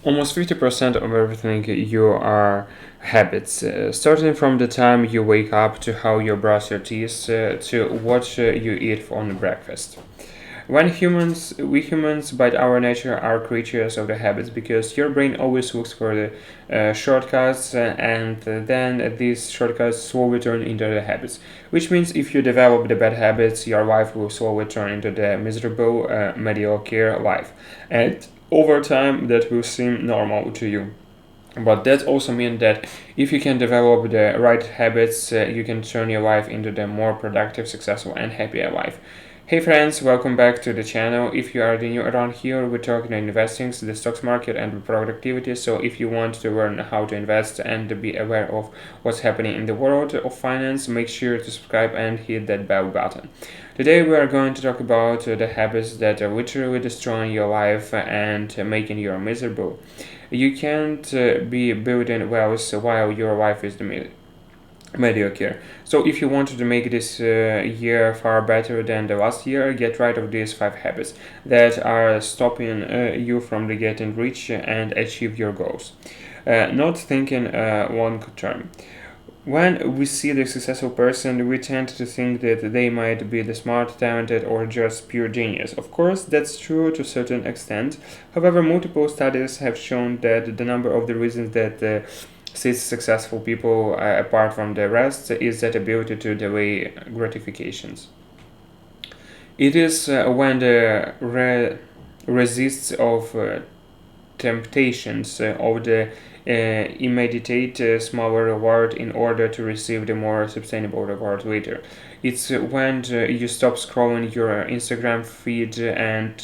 Almost 50% of everything you are habits, starting from the time you wake up to how you brush your teeth to what you eat for breakfast. We humans, by our nature, are creatures of the habits because your brain always looks for the shortcuts, and then these shortcuts slowly turn into the habits. Which means if you develop the bad habits, your life will slowly turn into the miserable, mediocre life. And over time, that will seem normal to you. But that also means that if you can develop the right habits, you can turn your life into the more productive, successful, and happier life. Hey friends, welcome back to the channel. If you are new around here, we're talking investing, the stocks market, and productivity. So if you want to learn how to invest and be aware of what's happening in the world of finance, make sure to subscribe and hit that bell button. Today we are going to talk about the habits that are literally destroying your life and making you miserable. You can't be building wealth while your life is mediocre. So if you wanted to make this year far better than the last year, get rid of these 5 habits that are stopping you from getting rich and achieve your goals. Not thinking long term. When we see the successful person, we tend to think that they might be the smart, talented, or just pure genius. Of course, that's true to a certain extent. However, multiple studies have shown that the number of the reasons that sets successful people apart from the rest is that ability to delay gratifications. It is when the resists of temptations of the immediate smaller reward in order to receive the more sustainable reward later. It's when you stop scrolling your Instagram feed and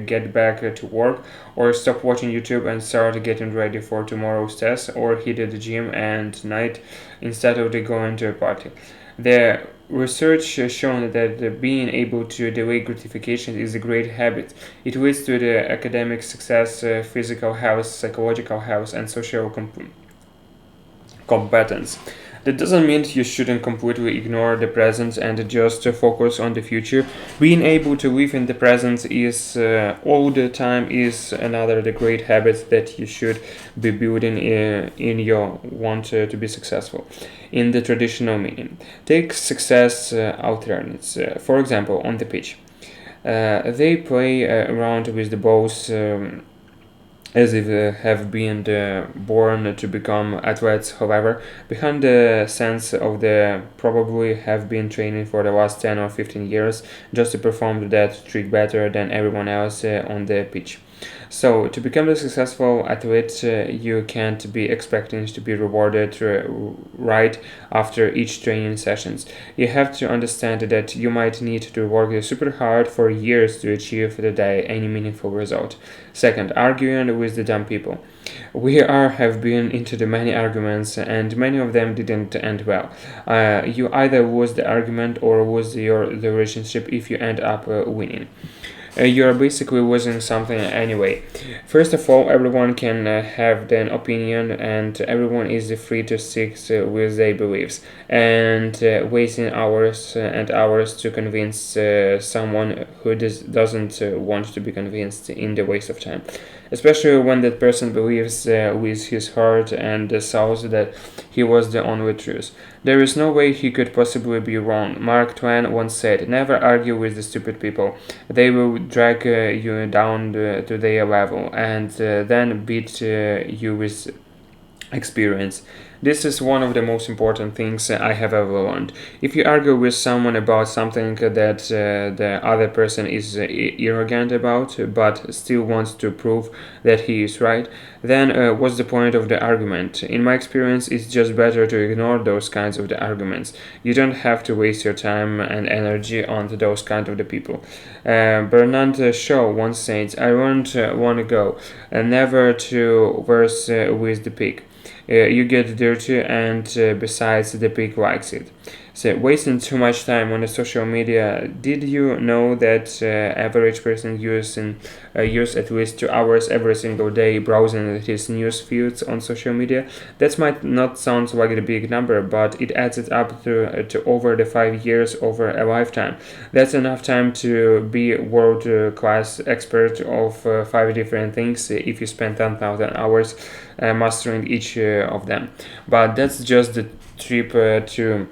get back to work, or stop watching YouTube and start getting ready for tomorrow's test, or hit the gym and night instead of going to a party. The research has shown that being able to delay gratification is a great habit. It leads to the academic success, physical health, psychological health, and social competence. That doesn't mean you shouldn't completely ignore the present and just focus on the future. Being able to live in the present is all the time is another the great habit that you should be building in your want to be successful. In the traditional meaning, take success alternates. For example, on the pitch, they play around with the balls. As if they have been born to become athletes. However, behind the sense of the probably have been training for the last 10 or 15 years just to perform that trick better than everyone else on the pitch. So, to become a successful athlete, you can't be expecting to be rewarded right after each training sessions. You have to understand that you might need to work super hard for years to achieve the day any meaningful result. Second, arguing with the dumb people. We are have been into the many arguments, and many of them didn't end well. You either lose the argument or lose the relationship if you end up winning. You're basically losing something anyway. First of all, everyone can have an opinion, and everyone is free to stick with their beliefs. And wasting hours and hours to convince someone who doesn't want to be convinced in the waste of time. Especially when that person believes with his heart and soul that he was the only truth. There is no way he could possibly be wrong. Mark Twain once said, "Never argue with the stupid people. They will drag you down to their level and then beat you with experience." This is one of the most important things I have ever learned. If you argue with someone about something that the other person is arrogant about, but still wants to prove that he is right, then what's the point of the argument? In my experience, it's just better to ignore those kinds of the arguments. You don't have to waste your time and energy on those kind of the people. Bernard Shaw once said, "I won't want to go, never to verse with the pig. You get dirty, and besides, the pig likes it." So wasting too much time on the social media. Did you know that average person use at least 2 hours every single day browsing his news feeds on social media? That might not sound like a big number, but it adds it up to over the 5 years over a lifetime. That's enough time to be world class expert of five different things if you spend 10,000 hours mastering each of them. But that's just the trip to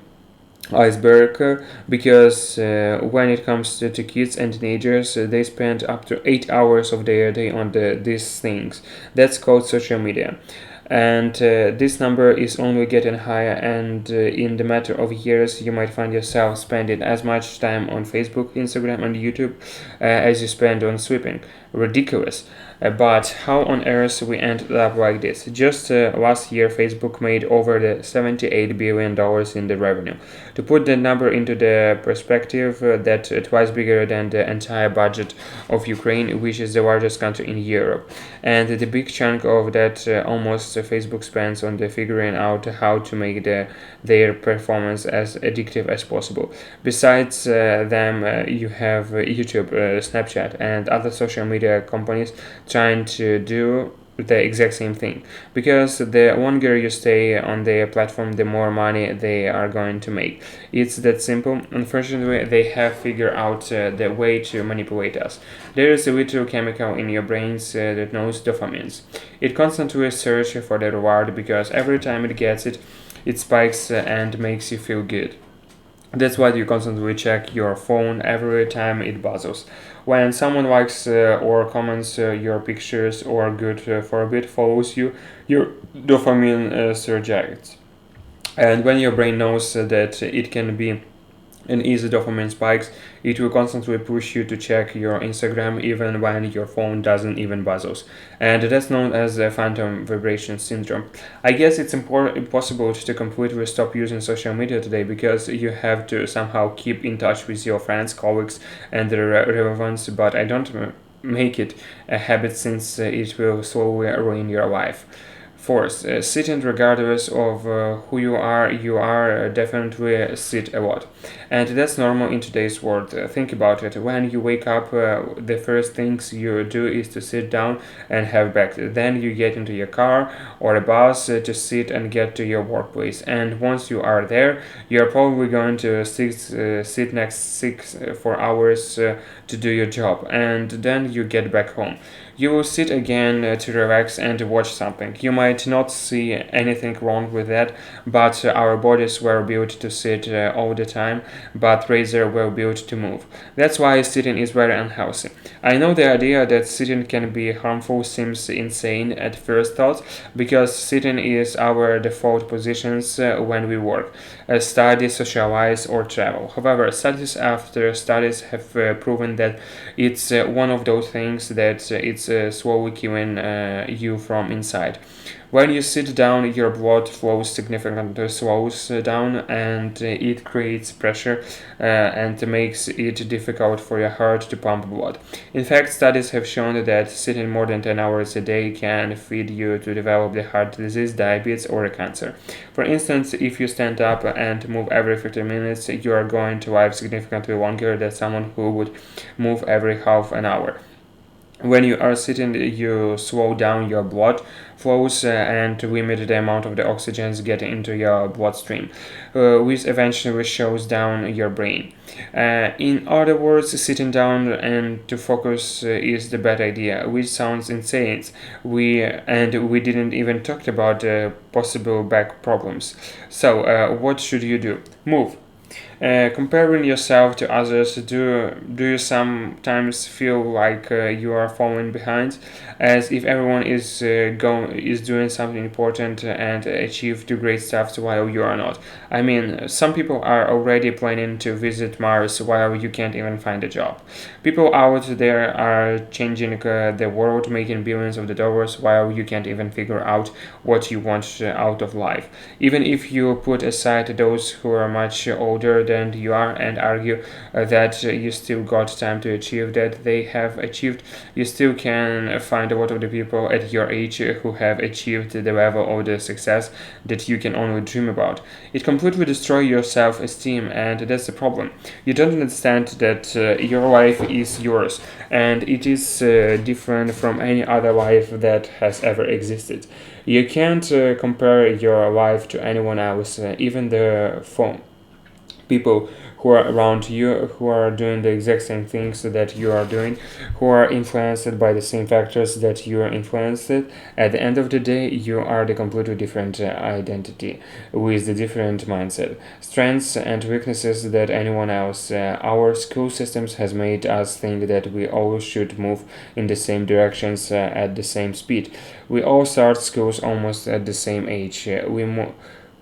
iceberg because when it comes to kids and teenagers, they spend up to 8 hours of their day on these things. That's called social media, and this number is only getting higher, and in the matter of years you might find yourself spending as much time on Facebook, Instagram and YouTube as you spend on sweeping. Ridiculous. But how on earth we ended up like this? Just last year, Facebook made over the $78 billion in the revenue. To put the number into the perspective, that's twice bigger than the entire budget of Ukraine, which is the largest country in Europe. And the big chunk of that almost Facebook spends on the figuring out how to make their performance as addictive as possible. Besides them, you have YouTube, Snapchat, and other social media companies trying to do the exact same thing, because the longer you stay on their platform, the more money they are going to make. It's that simple. Unfortunately, they have figured out the way to manipulate us. There is a little chemical in your brains that knows dopamines. It constantly searches for the reward because every time it gets it, it spikes and makes you feel good. That's why you constantly check your phone every time it buzzes. When someone likes or comments your pictures or good for a bit follows you, your dopamine surges. And when your brain knows that it can be an easy dopamine spikes, it will constantly push you to check your Instagram even when your phone doesn't even buzzes. And that's known as the phantom vibration syndrome. I guess it's impossible to completely stop using social media today because you have to somehow keep in touch with your friends, colleagues, and their relevance, but I don't make it a habit since it will slowly ruin your life. Fourth, sitting regardless of who you are definitely sit a lot. And that's normal in today's world. Think about it. When you wake up, the first things you do is to sit down and have breakfast. Then you get into your car or a bus to sit and get to your workplace. And once you are there, you're probably going to sit next 4 hours to do your job. And then you get back home. You will sit again to relax and watch something. You might not see anything wrong with that, but our bodies were built to sit all the time, but rather were built to move. That's why sitting is very unhealthy. I know the idea that sitting can be harmful seems insane at first thought, because sitting is our default positions when we work, study, socialize, or travel. However, studies after studies have proven that it's one of those things that it's slowly killing you from inside. When you sit down, your blood flow significantly slows down, and it creates pressure and makes it difficult for your heart to pump blood. In fact, studies have shown that sitting more than 10 hours a day can feed you to develop the heart disease, diabetes, or a cancer. For instance, if you stand up and move every 15 minutes, you are going to live significantly longer than someone who would move every half an hour. When you are sitting, you slow down your blood flows and limit the amount of the oxygens getting into your bloodstream, which eventually shows down your brain. In other words, sitting down and to focus is the bad idea, which sounds insane. We didn't even talk about possible back problems. So, what should you do? Move. Comparing yourself to others, do you sometimes feel like you are falling behind, as if everyone is doing something important and achieved great stuff while you are not? I mean, some people are already planning to visit Mars while you can't even find a job. People out there are changing the world, making billions of the dollars while you can't even figure out what you want out of life. Even if you put aside those who are much older than you are and argue that you still got time to achieve that they have achieved, you still can find a lot of the people at your age who have achieved the level of the success that you can only dream about. It completely destroys your self-esteem, and that's the problem. You don't understand that your life is yours, and it is different from any other life that has ever existed. You can't compare your life to anyone else, even the phone people who are around you, who are doing the exact same things that you are doing, who are influenced by the same factors that you are influenced. At the end of the day, you are the completely different identity with the different mindset, strengths and weaknesses that anyone else. Our school systems has made us think that we all should move in the same directions at the same speed. We all start schools almost at the same age.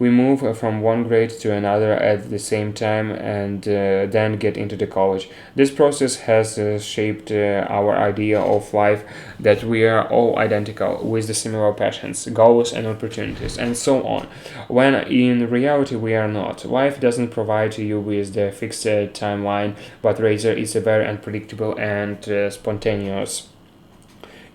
We move from one grade to another at the same time and then get into the college. This process has shaped our idea of life, that we are all identical with the similar passions, goals, and opportunities, and so on. When in reality we are not. Life doesn't provide you with the fixed timeline, but rather it's a very unpredictable and spontaneous.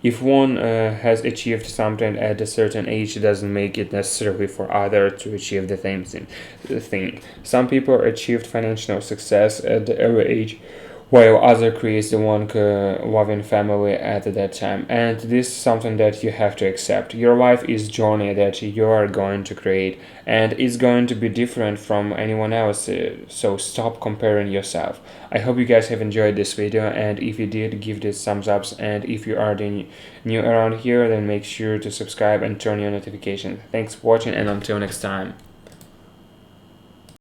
If one has achieved something at a certain age, it doesn't make it necessary for others to achieve the same thing. Some people achieved financial success at the early age, while other creates the one loving family at that time. And this is something that you have to accept. Your life is journey that you are going to create, and it's going to be different from anyone else. So stop comparing yourself. I hope you guys have enjoyed this video, and if you did, give this thumbs up. And if you are new around here, then make sure to subscribe and turn your notifications. Thanks for watching, and until next time.